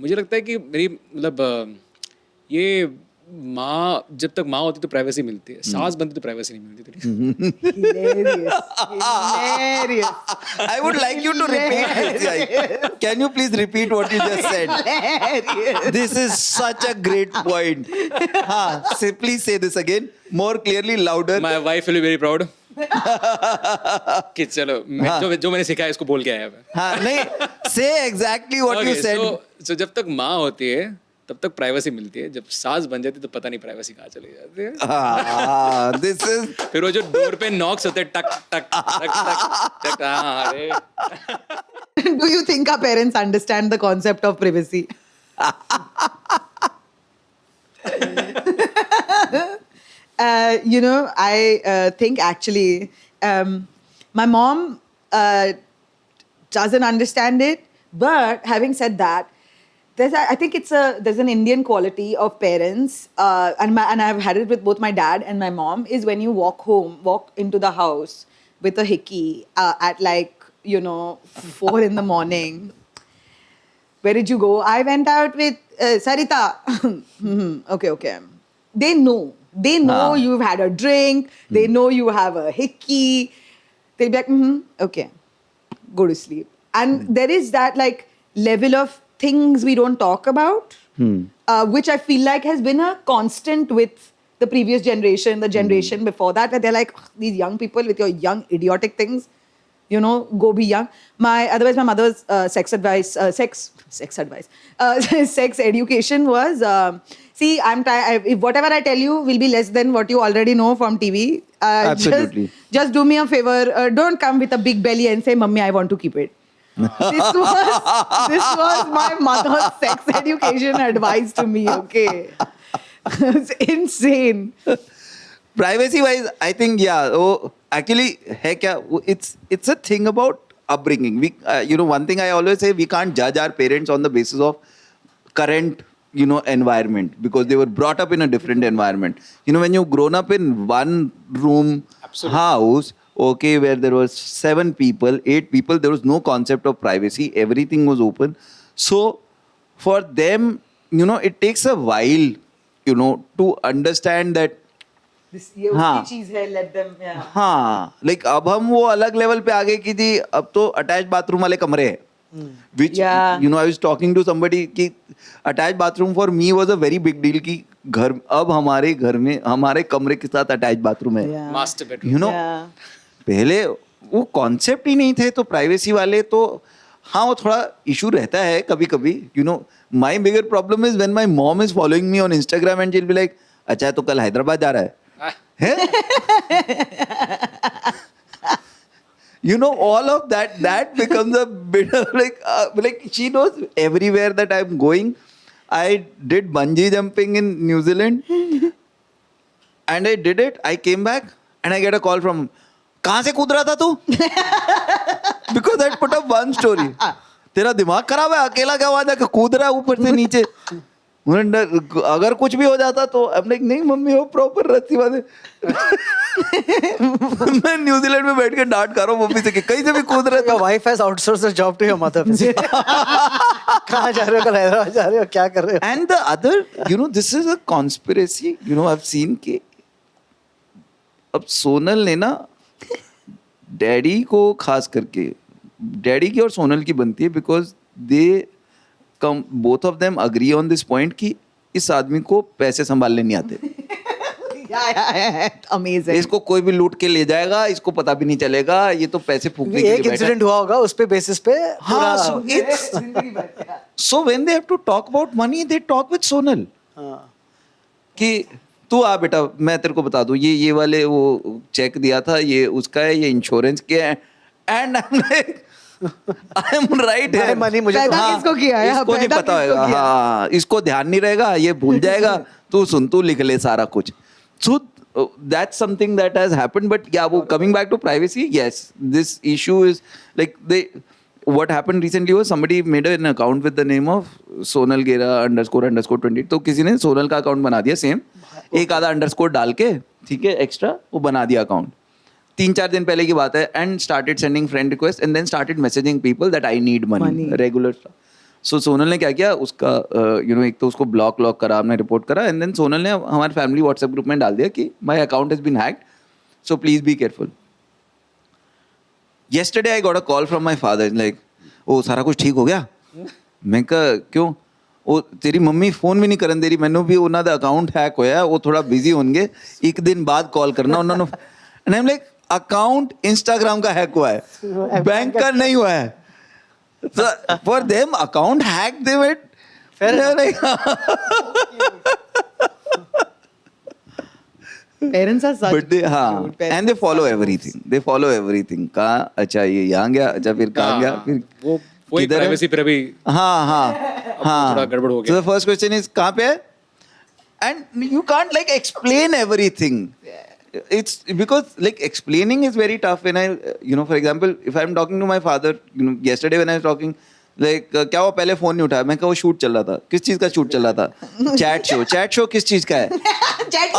मुझे लगता है कि मेरी मतलब ये माँ, जब तक माँ होती तो प्राइवेसी मिलती है, सास बनती तो प्राइवेसी नहीं मिलती तेरी। Hilarious. Hilarious. I would like you to repeat this. Yeah. Can you please repeat what you just said? Hilarious. This is such a great point. Please say this again, more clearly, louder. My wife will be very proud. कि चलो जो मैंने सिखाया इसको बोल के आया मैं। हाँ नहीं, say exactly what you said. So जब तक माँ होती है तब तक प्राइवेसी मिलती है, जब सास बन जाती है तो पता नहीं प्राइवेसी कहाँ चली जाती है। This is. फिर वो जो डोर पे नॉक्स होते हैं टक टक टक टक टक, हाँ अरे। Do you think our parents understand the concept of privacy? I think actually my mom doesn't understand it. But having said that, I think there's an Indian quality of parents, and I've had it with both my dad and my mom, is when you walk into the house with a hickey at 4 in the morning. Where did you go? I went out with Sarita. Okay. They know you've had a drink. They know you have a hickey. They'll be like, okay, go to sleep. And there is that level of things we don't talk about, which I feel like has been a constant with the previous generation, the generation before that, where they're like, these young people with your young idiotic things, go be young. Otherwise, my mother's sex education was, see, if whatever I tell you will be less than what you already know from TV. Absolutely. Just do me a favor. Don't come with a big belly and say, Mummy, I want to keep it. This was my mother's sex education advice to me, okay? It's insane. Privacy wise, I think, actually, it's a thing about upbringing. We, one thing I always say, we can't judge our parents on the basis of current, environment, because they were brought up in a different environment. When you've grown up in one room house, okay, where there was 7 people, 8 people, there was no concept of privacy. Everything was open. So for them, it takes a while, to understand that ये उसकी चीज है, let them, yeah. हाँ, अब हम वो अलग level पे आ गए कि जी अब तो अटैच बाथरूम वाले कमरे हैं, which I was talking to somebody कि attach bathroom for me was a very big deal कि अब हमारे घर में हमारे कमरे के साथ अटैच बाथरूम है, मास्टर बेडरूम, पहले वो कॉन्सेप्ट ही नहीं थे, तो प्राइवेसी वाले तो हाँ वो थोड़ा इशू रहता है कभी कभी. My bigger problem is when my mom is following me on Instagram and she will be like, अच्छा तो कल हैदराबाद जा रहा है. All of that becomes a bit of like she knows everywhere that I'm going. I did bungee jumping in New Zealand and I did it. I came back and I get a call from, कहाँ से कूद रहा था तू? Because I put up one story. तेरा दिमाग खराब है, अकेला क्या वहां जाकर कूद रहा है ऊपर से नीचे. अगर कुछ भी हो जाता तो अब नहीं मम्मी वो प्रॉपर रस्सी बांधे. मैं न्यूजीलैंड में बैठ के डांट खा रहा हूँ मम्मी से कि कहीं से भी कूद रहे. Your wife has outsourced the job to your mother. कहाँ जा रहे हो, कल हैदराबाद जा रहे हो, क्या कर रहे हो? And the other, this is a conspiracy. I've seen कि अब सोनल ने ना डैडी को खास करके डैडी की और सोनल की बनती है, because they both of them agree on this point कि इस आदमी को पैसे संभालने नहीं आते. Amazing. इसको कोई भी लूट के ले जाएगा, इसको पता भी नहीं चलेगा, ये तो पैसे फूकने के लिए एक इंसिडेंट हुआ होगा, उस पे बेसिस पे हाँ. So when they have to talk about money, they talk with Sonal कि तू आ बेटा मैं तेरे को बता दूं, ये वाले वो चेक दिया था, ये उसका है, ये इंश्योरेंस के है. एंड आई एम राइट है. मनी मुझे किसको किया है, इसको नहीं पता होगा, हाँ इसको ध्यान नहीं रहेगा, ये भूल जाएगा. तू सुन, तू लिख ले सारा कुछ. So that's something that has happened. But yeah, coming back to privacy, yes, this issue is like what happened recently was somebody made an account with the name of Sonal Gera __20. तो किसी ने सोनल का account बना दिया, same एक आधा underscore डाल के, ठीक है, एक्स्ट्रा वो बना दिया अकाउंट. 3-4 दिन पहले की बात है. And started sending friend request and then started messaging people that I need money, regular. So Sonal ने क्या किया उसका एक तो उसको ब्लॉक करा, हमने रिपोर्ट करा, एंड देन सोनल ने हमारे फैमिली व्हाट्सएप ग्रुप में डाल दिया कि my account has been hacked, so please be careful. Yesterday I got a call from my father like, ओ सारा कुछ ठीक हो गया? मैं कहा क्यों? ਉਹ ਤੇਰੀ ਮੰਮੀ ਫੋਨ ਵੀ ਨਹੀਂ ਕਰਨ ਦੇ ਰਹੀ ਮੈਨੂੰ ਵੀ ਉਹਨਾਂ ਦਾ ਅਕਾਊਂਟ ਹੈਕ ਹੋਇਆ ਉਹ ਥੋੜਾ ਬਿਜ਼ੀ ਹੋਣਗੇ ਇੱਕ ਦਿਨ ਬਾਅਦ ਕਾਲ ਕਰਨਾ ਉਹਨਾਂ ਨੂੰ and Aam like account Instagram का हैक हुआ है बैंक का नहीं हुआ है so for them account hack they went Parents are such but they हाँ and they follow everything कहाँ अच्छा ये यहाँ गया अच्छा फिर कहाँ गया फिर वो वही किधर है? प्राइवेसी पर अभी हाँ थोड़ा गड़बड़ हो गया. So the first question is कहाँ पे है? And you can't like explain everything. It's because like explaining is very tough. When I, for example, if I'm talking to my father, yesterday when I was talking, like क्या वो पहले phone नहीं उठाया मैं कहा वो शूट चल रहा था किस चीज का शूट चल रहा था चैट शो किस चीज का है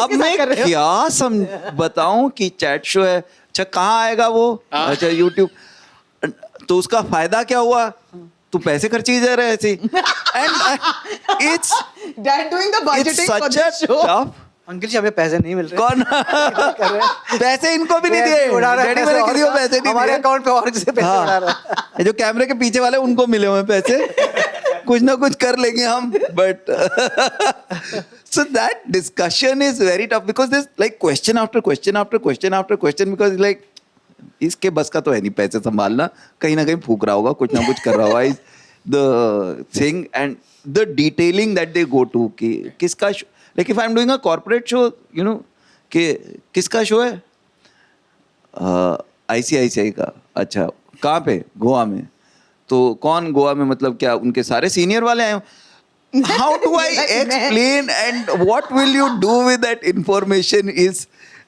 अब मैं क्या बताऊं कि चैट शो है अच्छा कहाँ आएगा वो अच्छा YouTube तो उसका फायदा क्या हुआ तू पैसे खर्ची जा रहे ऐसे and it's dad doing the budgeting for such the a show. tough uncle ji हमें पैसे नहीं मिल रहे. कौन कर रहे हैं. पैसे इनको भी नहीं दिए उड़ा रहा है डैडी पैसे मेरे किसी को और पैसे नहीं हमारे दिए अकाउंट पे और किसी पैसे उड़ा रहा है. हाँ जो कैमरे के पीछे वाले उनको मिले हुए पैसे कुछ ना कुछ कर लेंगे हम but so that discussion is very tough because there's like question after question because like इसके बस का तो है नहीं पैसे संभालना कहीं ना कहीं फूक रहा होगा कुछ ना कुछ कर रहा होगा is the thing and the detailing that they go to कि किसका like if I'm doing a corporate show कि किसका शो है ICICI का अच्छा कहाँ पे गोवा में तो कौन गोवा में मतलब क्या उनके सारे सीनियर वाले आए how do I explain and what will you do with that information is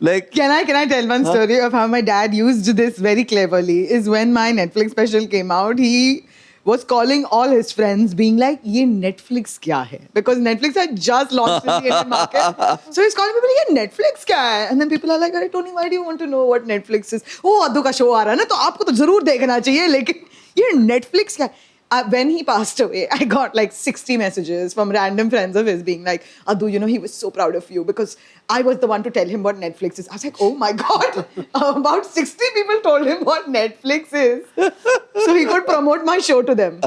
like Can I tell one story of how my dad used this very cleverly? Is when my Netflix special came out, he was calling all his friends, being like, "ये Netflix क्या है?" Because Netflix had just launched in the Indian market, so he's calling people, "ये Netflix क्या है?" And then people are like, "अरे Tony, why do you want to know what Netflix is? Oh, अद्दू का show आ रहा है ना, तो आपको तो जरूर देखना चाहिए, लेकिन ये Netflix क्या है?" When he passed away, I got like 60 messages from random friends of his being like, Adhu, he was so proud of you because I was the one to tell him what Netflix is. I was like, oh my God, about 60 people told him what Netflix is. So he could promote my show to them.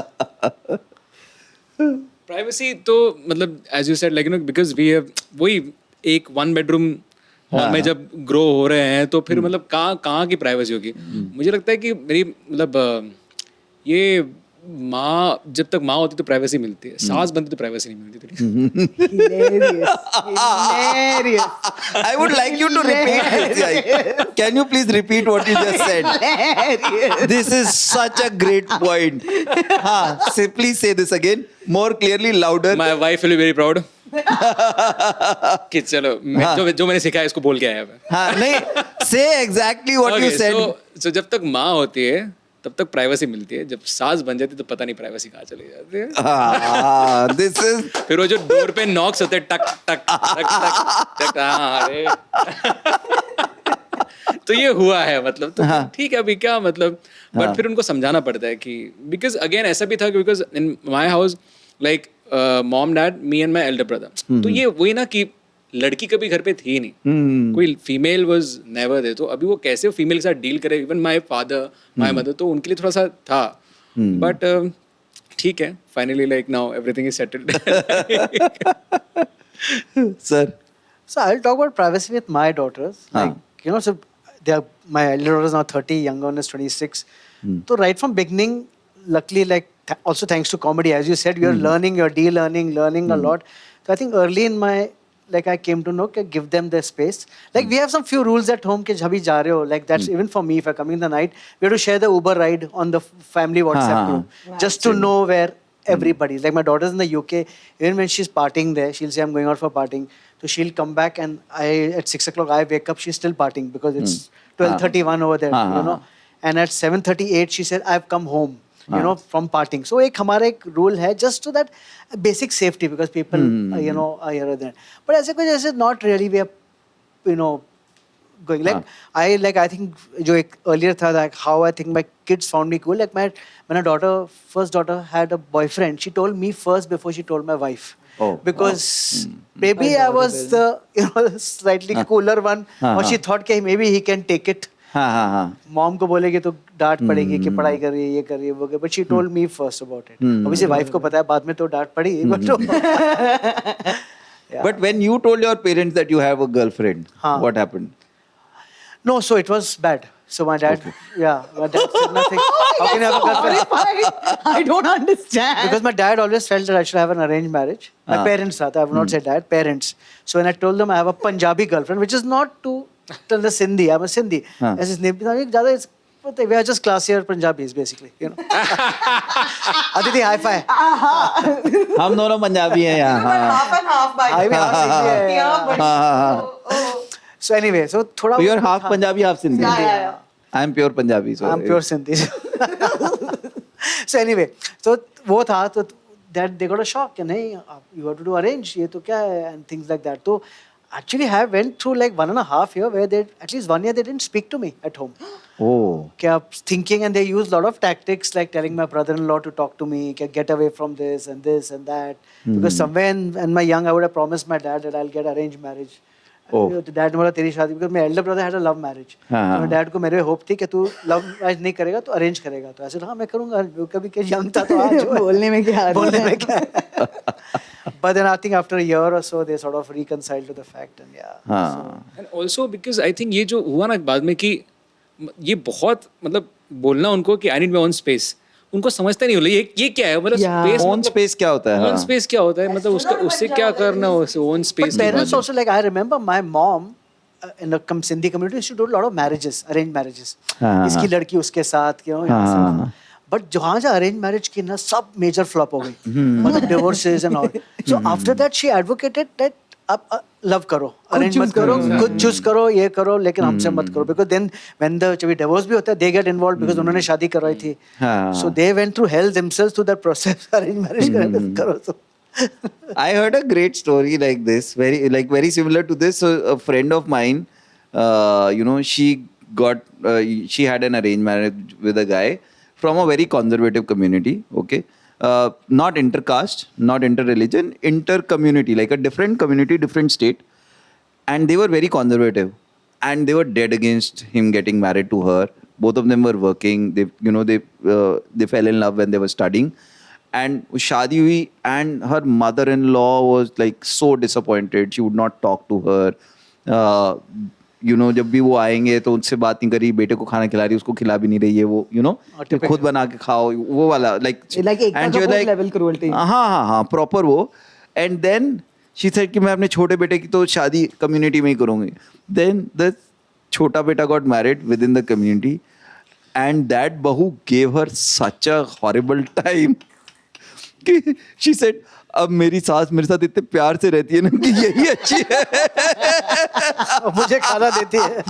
Privacy तो मतलब as you said like because we have वही एक one bedroom hall में जब grow हो रहे हैं तो फिर मतलब कहाँ की प्राइवेसी होगी. मुझे लगता है कि मेरी मतलब ये माँ जब तक माँ होती तो प्राइवेसी मिलती है सास बनती तो प्राइवेसी नहीं मिलती थोड़ी. Hilarious. I would like you to repeat this. Like, can you please repeat what you just said? Hilarious. This is such a great point. Please say this again, more clearly, louder. My wife will be very proud. कि चलो जो मैंने सिखाया इसको बोल के आया मैं. हाँ नहीं, say exactly what you said. So जब तक माँ होती है तब तक प्राइवेसी मिलती है. जब सास बन जाती है तो पता नहीं प्राइवेसी कहाँ चली जाती है. This is फिर वो जो डोर पे नॉक्स होते हैं टक टक टक टक टक. अरे तो ये हुआ है मतलब तो ठीक है अभी क्या मतलब बट फिर उनको समझाना पड़ता है कि बिकॉज अगेन ऐसा भी था because in my house like mom dad me and my elder brother. तो ये वही ना कि लड़की कभी घर पे थी नहीं कोई फीमेल वाज नेवर देयर. तो अभी वो कैसे फीमेल के साथ डील करे even my father my mother तो उनके लिए थोड़ा सा था बट ठीक है finally like now everything is settled. sir. So I'll talk about privacy with my daughters. Like, so they are, my elder daughter is now 30, younger one is 26. So right from beginning, luckily, like also thanks to comedy, as you said, you're learning, you're de-learning, learning a lot. So I think early in my, like I came to know, give them their space. Like we have some few rules at home, कि जब भी जा रहे हो, like that's even for me, if I'm coming in the night, we have to share the Uber ride on the family WhatsApp group, just to know where everybody is. Like my daughter's in the UK, even when she's partying there, she'll say I'm going out for partying. So she'll come back and at 6 o'clock I wake up, she's still partying because it's 12:31 over there, And at 7:38 she said I've come home, from partying. So एक हमारा एक rule है just to that basic safety because people are here or there. But ऐसे कुछ ऐसे not really we are going. Like I think जो एक earlier था, like how I think my kids found me cool. Like my first daughter had a boyfriend. She told me first before she told my wife. Oh. Because maybe I was the slightly cooler one, or she thought कि maybe he can take it. हाँ. Mom को बोलेगी तो डांट पड़ेगी कि पढ़ाई कर रही है, ये कर रही है, वो कर, but she told me first about it. Obviously wife को पता है, बाद में तो डांट पड़ी. But when you told your parents that you have a girlfriend, हाँ. what happened? No, so it was bad. So my dad, my dad said nothing. How can I have a girlfriend? I don't understand. Because my dad always felt that I should have an arranged marriage. My parents thought, I would not say dad, parents. So when I told them I have a Punjabi girlfriend, which is not to tell the Sindhi, I'm a Sindhi. As his name, we are just classier Punjabis, basically. You know. Aditi, high five. हम दोनों पंजाबी हैं यहाँ. Half and half by I mean, half Sindhi है. Yeah, but So anyway, so थोड़ा. So you're half Punjabi, half Sindhi. Yeah. I am pure Punjabi. So I'm pure Sindhi. So anyway, so वो था तो that they got a shock कि नहीं, you have to do arrange, ये तो क्या है, and things like that. तो actually I went through like 1.5 years where they, at least 1 year, they didn't speak to me at home. Oh. Thinking, and they used a lot of tactics like telling my brother-in-law to talk to me, get away from this and that. Because somewhere in my young, I would have promised my dad that I'll get arranged marriage. Oh. तो dad ने बोला तेरी शादी, because my elder brother had a love marriage. तो मेरे dad को मेरे hope थी कि तू लव मैरिज नहीं करेगा तो अरेंज करेगा. तो ऐसे हाँ मैं करूँगा, कभी के यंग था तो आज बोलने में क्या But then I think after a year or so they sort of reconciled to the fact, and And also because I think ये जो हुआ ना बाद में कि ये बहुत मतलब बोलना उनको कि I need my own space, उनको समझता नहीं, ये क्या है, मतलब space, own space क्या होता है? own space क्या होता है, मतलब उससे क्या करना हो, own space. But parents also, like I remember my mom in the Sindhi community, she did a lot of marriages, arranged marriages. इसकी लड़की उसके साथ, you know. But जहाँ arranged marriage की ना सब major flop हो गई, मतलब divorces and all. So after that she advocated that आप love करो, arrange मत करो, खुद choose करो, ये करो, लेकिन हमसे मत करो. Because then when the जब divorce भी होता है, they get involved because उन्होंने शादी करवाई थी. So they went through hell themselves through that process. Arranged marriage करो तो. I heard a great story like this, very similar to this. So a friend of mine, she had an arranged marriage with a guy from a very conservative community. Okay, not intercaste, not interreligion, inter-community, like a different community, different state, and they were very conservative, and they were dead against him getting married to her. Both of them were working. They fell in love when they were studying. And शादी हुई, and her mother-in-law was like so disappointed. She would not talk to her. जब भी वो आएंगे तो उनसे बात नहीं करी, बेटे को खाना खिला रही, उसको खिला भी नहीं रही है वो, खुद बना के खाओ, वो वाला like level cruelty. हाँ proper वो. And then she said कि मैं अपने छोटे बेटे की तो शादी community में ही करूँगी. Then the छोटा बेटा got married within the community, and that bahu gave her such a horrible time. She said, अब मेरी सास मेरे साथ इतने प्यार से रहती है ना कि यही अच्छी है. मुझे खाना देती है.